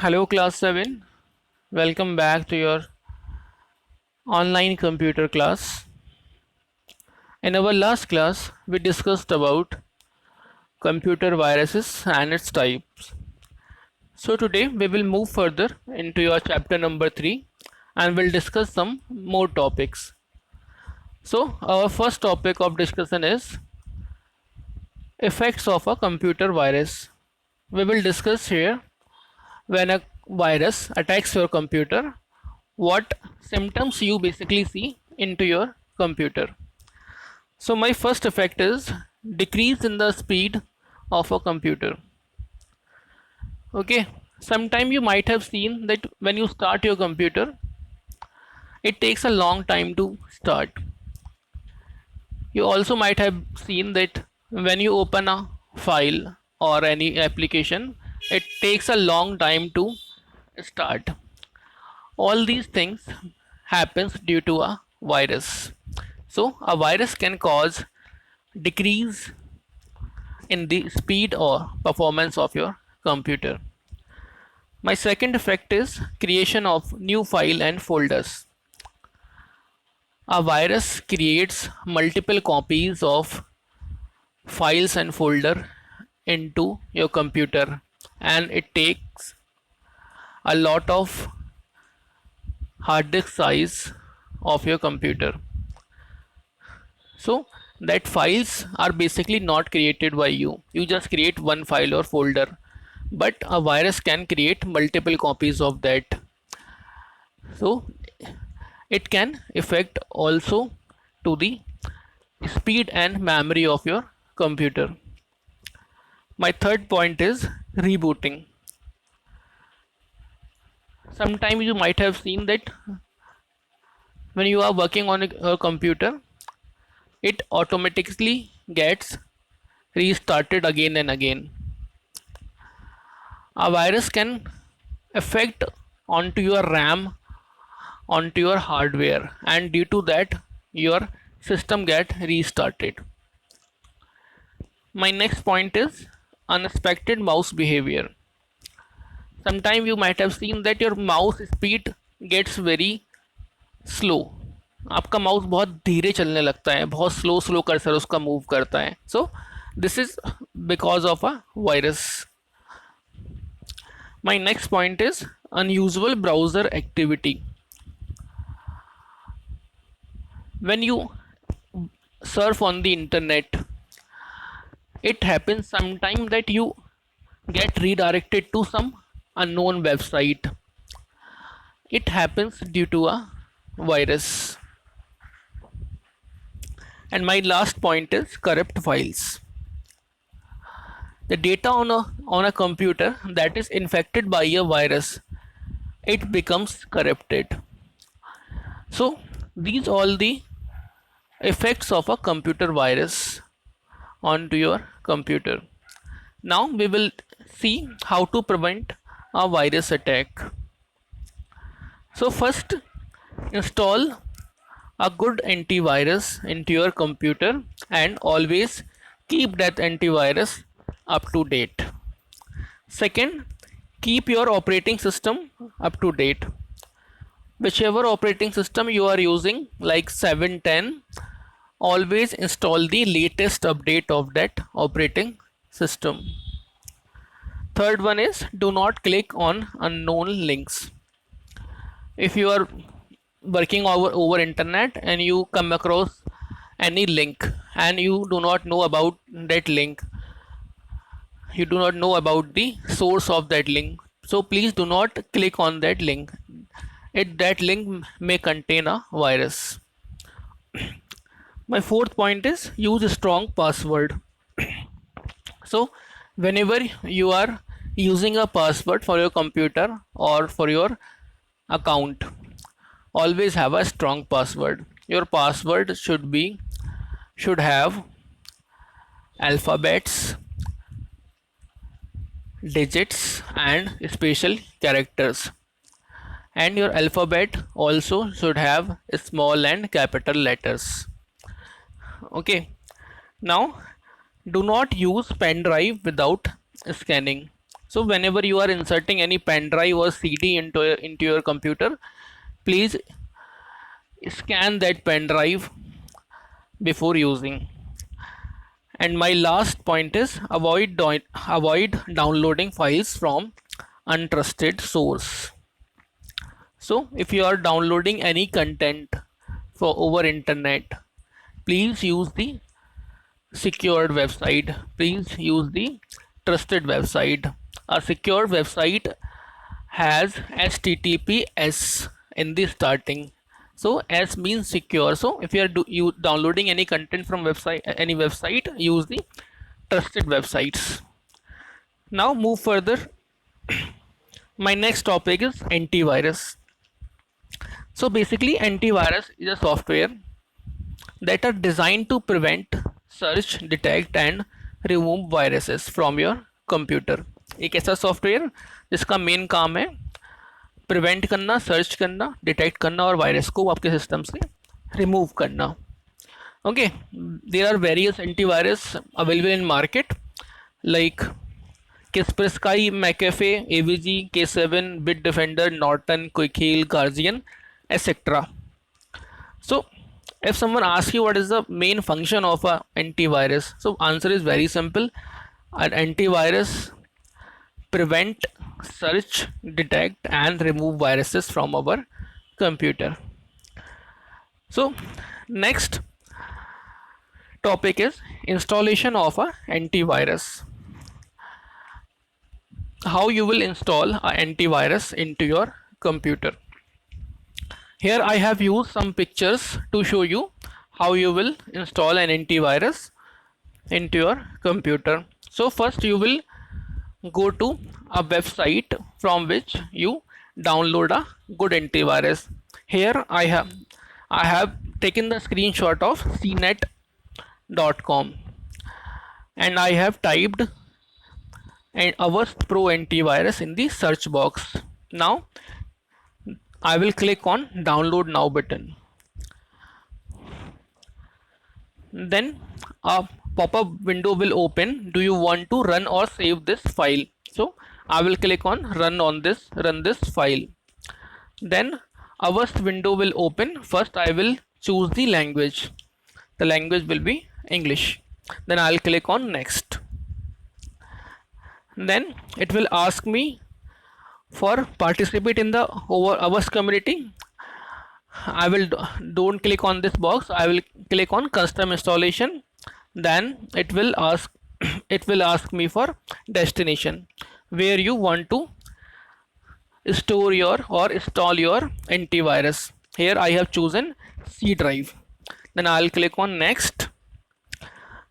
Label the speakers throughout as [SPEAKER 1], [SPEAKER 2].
[SPEAKER 1] Hello, class 7. Welcome back to your online computer class. In our last class, we discussed about computer viruses and its types. So, today we will move further into your chapter number 3 and we'll discuss some more topics. So, our first topic of discussion is effects of a computer virus. We will discuss here when a virus attacks your computer, what symptoms you basically see into your computer. So my first effect is decrease in the speed of a computer. Okay, sometime you might have seen that when you start your computer, it takes a long time to start. You also might have seen that when you open a file or any application, it takes a long time to start. All these things happens due to a virus. So a virus can cause decrease in the speed or performance of your computer. My second effect is creation of new file and folders. A virus creates multiple copies of files and folder into your computer, and it takes a lot of hard disk size of your computer. So that files are basically not created by you just create one file or folder, but a virus can create multiple copies of that. So it can affect also to the speed and memory of your computer. My third point is rebooting. Sometime you might have seen that when you are working on a computer, it automatically gets restarted again and again. A virus can affect onto your RAM, onto your hardware, and due to that your system get restarted. My next point is unexpected mouse behavior. Sometime you might have seen that your mouse speed gets very slow. आपका mouse बहुत धीरे चलने लगता है, बहुत slow slow cursor उसका move करता है. So this is because of a virus. My next point is unusual browser activity. When you surf on the internet, it happens sometime that you get redirected to some unknown website. It happens due to a virus. And my last point is corrupt files. The data on a computer that is infected by a virus, it becomes corrupted. So these all the effects of a computer virus onto your computer. Now we will see how to prevent a virus attack. So first, install a good antivirus into your computer and always keep that antivirus up to date. Second, keep your operating system up to date. Whichever operating system you are using, like 710, always install the latest update of that operating system. Third one is do not click on unknown links. If you are working over internet and you come across any link and you do not know about that link, you do not know about the source of that link, so please do not click on that link. That link may contain a virus. My fourth point is use a strong password. So whenever you are using a password for your computer or for your account, always have a strong password. Your password should have alphabets, digits and special characters, and your alphabet also should have small and capital letters. Okay, now do not use pen drive without scanning. So whenever you are inserting any pen drive or CD into your computer, please scan that pen drive before using. And my last point is avoid downloading files from untrusted source. So if you are downloading any content for over internet, please use the secured website. Please use the trusted website. A secured website has HTTPS in the starting. So S means secure. So if you downloading any content from any website, use the trusted websites. Now move further. My next topic is antivirus. So basically antivirus is a software that are designed to prevent, search, detect and remove viruses from your computer. एक ऐसा software जिसका main काम है prevent करना, search करना, detect करना और virus को आपके सिस्टम से रिमूव करना. Okay, there are various antivirus available in market like Kaspersky, McAfee, AVG, K7, Bitdefender, Norton, Quickheal, Guardian, etc. So if someone asks you what is the main function of a antivirus, so answer is very simple. An antivirus prevent, search, detect and remove viruses from our computer. So next topic is installation of a antivirus. How you will install a antivirus into your computer. Here I have used some pictures to show you how you will install an antivirus into your computer. So first you will go to a website from which you download a good antivirus. Here I have taken the screenshot of cnet.com and I have typed Avast Pro antivirus in the search box. Now I will click on download now button. Then a pop-up window will open. Do you want to run or save this file? So I will click on run this file. Then Avast window will open. First I will choose the language. The language will be English. Then I'll click on next. Then it will ask me for participate in the Avast community. I will don't click on this box. I will click on custom installation. Then it will ask me for destination where you want to store your or install your antivirus. Here I have chosen C drive. Then I'll click on next.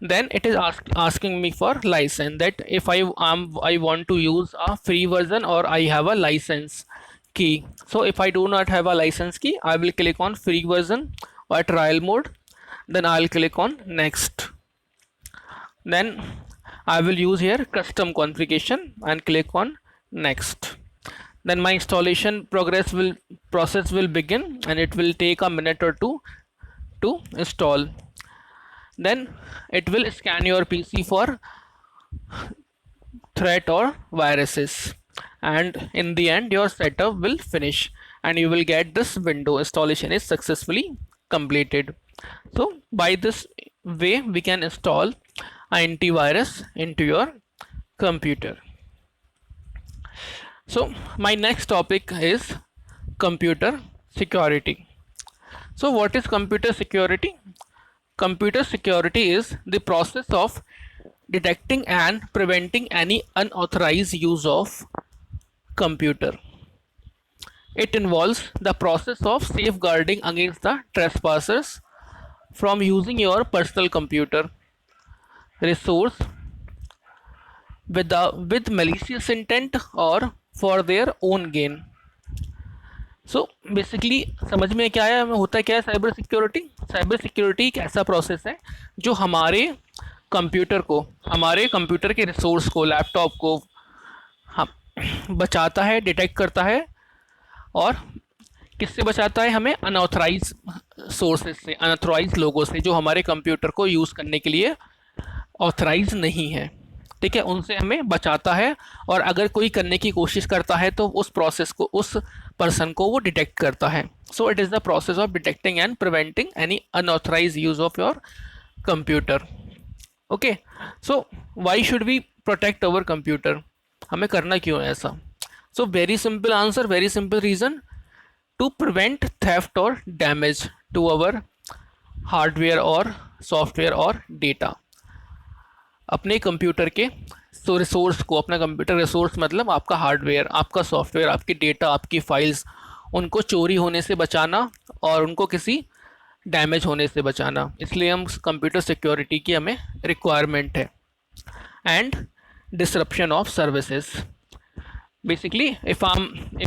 [SPEAKER 1] Then it is asking me for license, that if I want to use a free version or I have a license key. So if I do not have a license key, I will click on free version or trial mode. Then I'll click on next. Then I will use here custom configuration and click on next. Then my installation process will begin and it will take a minute or two to install. Then it will scan your PC for threat or viruses, and in the end your setup will finish and you will get this window, installation is successfully completed. So by this way we can install antivirus into your computer. So my next topic is computer security. So what is computer security? Computer security is the process of detecting and preventing any unauthorized use of computer. It involves the process of safeguarding against the trespassers from using your personal computer resource with malicious intent or for their own gain. So basically समझ में क्या है, होता क्या है cyber security. Cyber security एक ऐसा process है जो हमारे कंप्यूटर के रिसोर्स को, लैपटॉप को बचाता है, डिटेक्ट करता है. और किससे बचाता है? हमें अनऑथराइज सोर्सेज से, अनऑथराइज लोगों से जो हमारे कंप्यूटर को यूज़ करने के लिए ऑथराइज नहीं है. ठीक है, उनसे हमें बचाता है। और अगर कोई करने की कोशिश करता है तो उस प्रोसेस को, उस पर्सन को वो डिटेक्ट करता है। So it is the process of detecting and preventing any unauthorised use of your computer. Okay, so why should we protect our computer, हमें करना क्यों है ऐसा? So very simple answer, very simple reason, to prevent theft और damage to our hardware और software और data. अपने computer के रिसोर्स को, अपना कंप्यूटर रिसोर्स मतलब आपका हार्डवेयर, आपका सॉफ्टवेयर, आपकी डेटा, आपकी फाइल्स, उनको चोरी होने से बचाना और उनको किसी डैमेज होने से बचाना। इसलिए हम कंप्यूटर सिक्योरिटी की हमें रिक्वायरमेंट है। And disruption of services, basically if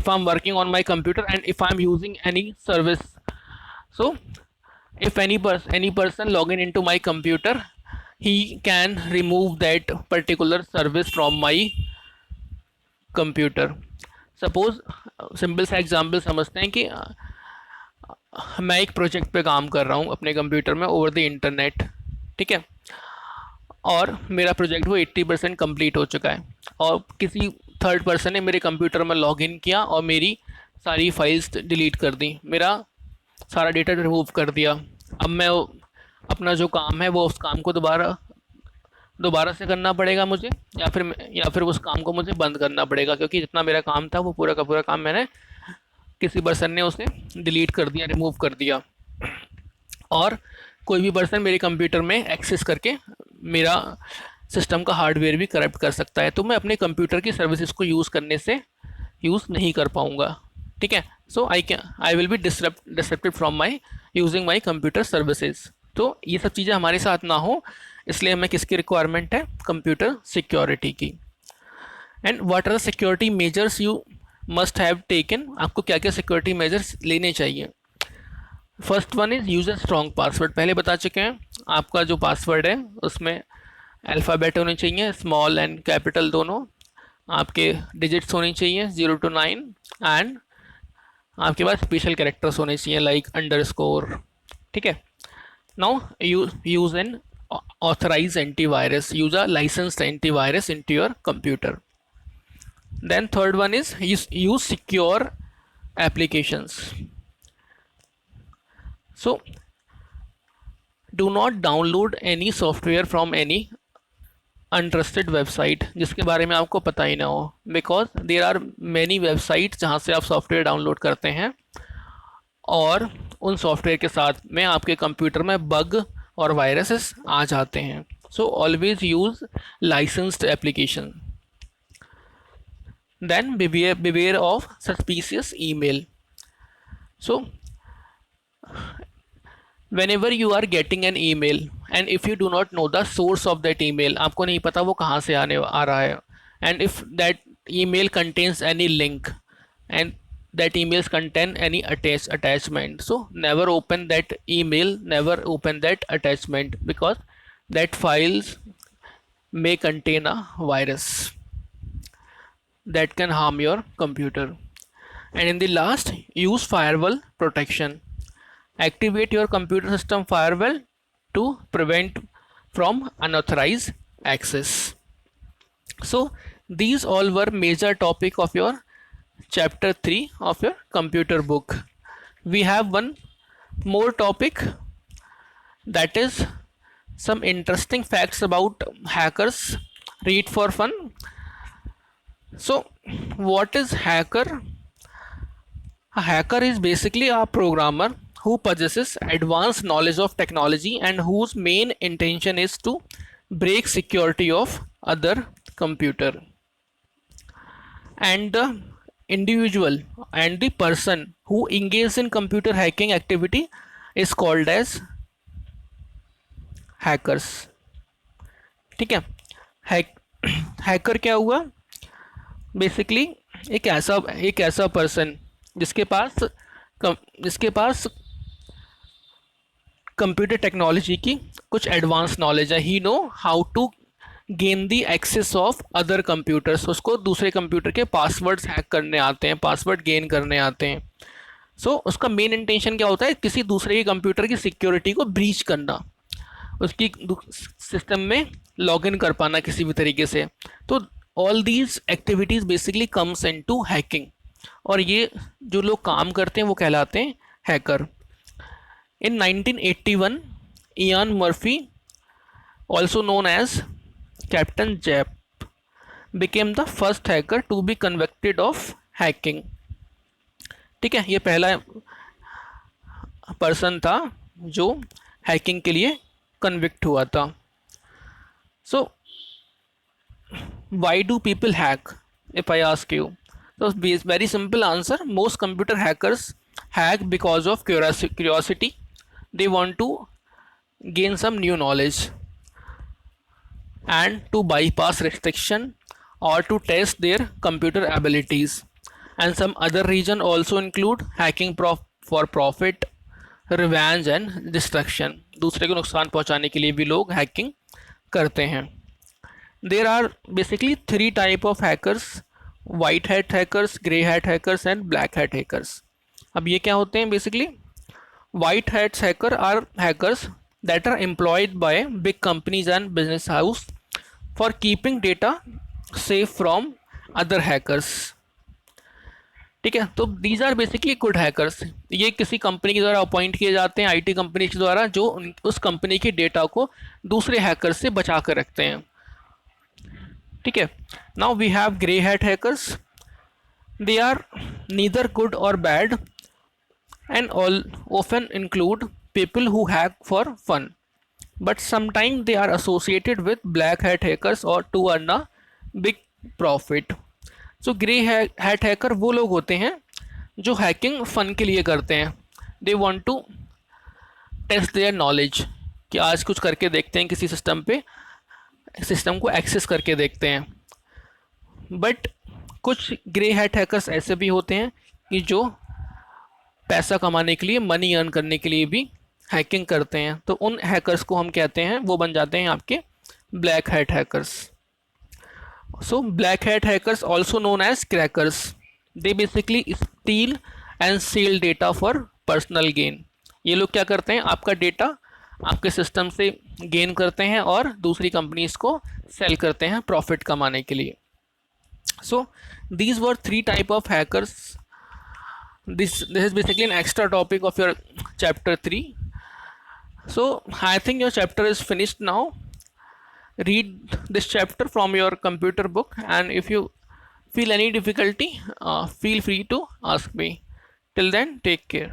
[SPEAKER 1] I'm working on my computer and if I'm using any service, so if any person log in into my computer, he can remove that particular service from my computer. Suppose simple सा example समझते हैं कि मैं एक project पे काम कर रहा हूँ अपने कंप्यूटर में ओवर द इंटरनेट, ठीक है, और मेरा प्रोजेक्ट वो 80% कंप्लीट हो चुका है, और किसी थर्ड पर्सन ने मेरे कंप्यूटर में लॉगिन किया और मेरी सारी फाइल्स डिलीट कर दी, मेरा सारा डेटा रिमूव कर दिया। अब मैं अपना जो काम है वो उस काम को दोबारा से करना पड़ेगा मुझे, या फिर उस काम को मुझे बंद करना पड़ेगा, क्योंकि जितना मेरा काम था वो पूरा का पूरा काम मैंने, किसी पर्सन ने उसे डिलीट कर दिया, रिमूव कर दिया। और कोई भी पर्सन मेरे कंप्यूटर में एक्सेस करके मेरा सिस्टम का हार्डवेयर भी करप्ट कर सकता है, तो मैं अपने कंप्यूटर की सर्विसेज को यूज़ नहीं कर पाऊँगा, ठीक है। So I will be disrupted from my using my computer services. तो ये सब चीज़ें हमारे साथ ना हो, इसलिए हमें किसकी रिक्वायरमेंट है? कंप्यूटर सिक्योरिटी की। And what are the security measures you must have taken, आपको क्या क्या सिक्योरिटी मेजर्स लेने चाहिए? First one is use a strong password, पहले बता चुके हैं। आपका जो पासवर्ड है उसमें अल्फ़ाबेट होने चाहिए, स्मॉल एंड कैपिटल दोनों, आपके डिजिट्स होनी चाहिए 0 to 9, एंड आपके पास स्पेशल कैरेक्टर्स होने चाहिए लाइक अंडरस्कोर, ठीक है। Now use an authorised antivirus, use a licensed antivirus into your computer. Then third one is use secure applications. So do not download any software from any untrusted website जिसके बारे में आपको पता ही ना हो, because there are many website जहाँ से आप सॉफ्टवेयर डाउनलोड करते हैं और उन सॉफ्टवेयर के साथ में आपके कंप्यूटर में बग और वायरसेस आ जाते हैं। So always use licensed application. Then beware of suspicious email. So whenever you are getting an email and if you do not know the source of that email, आपको नहीं पता वो कहाँ से आ रहा है, and if that email contains any link and that emails contain any attachment, so never open that email, never open that attachment, because that files may contain a virus that can harm your computer. And in the last, use firewall protection. Activate your computer system firewall to prevent from unauthorized access. So these all were major topic of your chapter 3 of your computer book. We have one more topic, that is some interesting facts about hackers. Read for fun. So what is hacker? A hacker is basically a programmer who possesses advanced knowledge of technology and whose main intention is to break security of other computer. And the individual and the person who engages in computer hacking activity is called as hackers. ठीक है, hacker क्या हुआ? Basically एक ऐसा person जिसके पास computer technology की कुछ advance knowledge है। He know how to gain the access of other computers, उसको दूसरे कंप्यूटर के पासवर्ड्स हैक करने आते हैं, पासवर्ड गेन करने आते हैं। उसका मेन इंटेंशन क्या होता है? किसी दूसरे के कंप्यूटर की सिक्योरिटी को ब्रीच करना, उसकी सिस्टम में लॉग इन कर पाना किसी भी तरीके से। तो all these activities basically comes into hacking, और ये जो लोग काम करते हैं वो कहलाते हैं hacker. In 1981 Ian Murphy, also known as Captain Japp, became the first hacker to be convicted of hacking। ठीक है, ये पहला पर्सन था जो हैकिंग के लिए कन्विक्ट हुआ था। सो why do people hack, if I ask you? So very simple answer, most computer hackers hack because of curiosity, they want to gain some new knowledge and to bypass restriction or to test their computer abilities. And some other reason also include hacking for profit, revenge and destruction। दूसरे को नुकसान पहुंचाने के लिए भी लोग hacking करते हैं। There are basically three type of hackers: white hat hackers, grey hat hackers and black hat hackers। अब ये क्या होते हैं basically? White hat hacker are hackers that are employed by big companies and business house for keeping data safe from other hackers। ठीक है, तो these are basically good hackers. ये किसी कंपनी के द्वारा अपॉइंट किए जाते हैं, आईटी कंपनी के द्वारा, जो उस कंपनी के डेटा को दूसरे हैकर से बचा कर रखते हैं। ठीक है, now we have grey hat hackers. They are neither good और bad and all often include people who hack for fun, but sometimes they are associated with black hat hackers or to earn a big profit। so grey hat hacker वो लोग होते हैं जो hacking fun के लिए करते हैं। they want to test their knowledge, कि आज कुछ करके देखते हैं किसी सिस्टम पे, सिस्टम को एक्सेस करके देखते हैं। बट कुछ ग्रे हैट हैकर्स ऐसे भी होते हैं कि जो पैसा कमाने के लिए, मनी अर्न करने के लिए भी हैकिंग करते हैं। तो उन हैकर्स को हम कहते हैं, वो बन जाते हैं आपके black hat hackers. So black hat hackers also known as crackers, they basically steal and sell data for personal gain. ये लोग क्या करते हैं, आपका डेटा आपके सिस्टम से गेन करते हैं और दूसरी कंपनीज को सेल करते हैं प्रॉफिट कमाने के लिए। So these were three type of hackers. This is basically an extra topic of your chapter 3. So I think your chapter is finished now. Read this chapter from your computer book, and if you feel any difficulty, feel free to ask me. Till then, take care.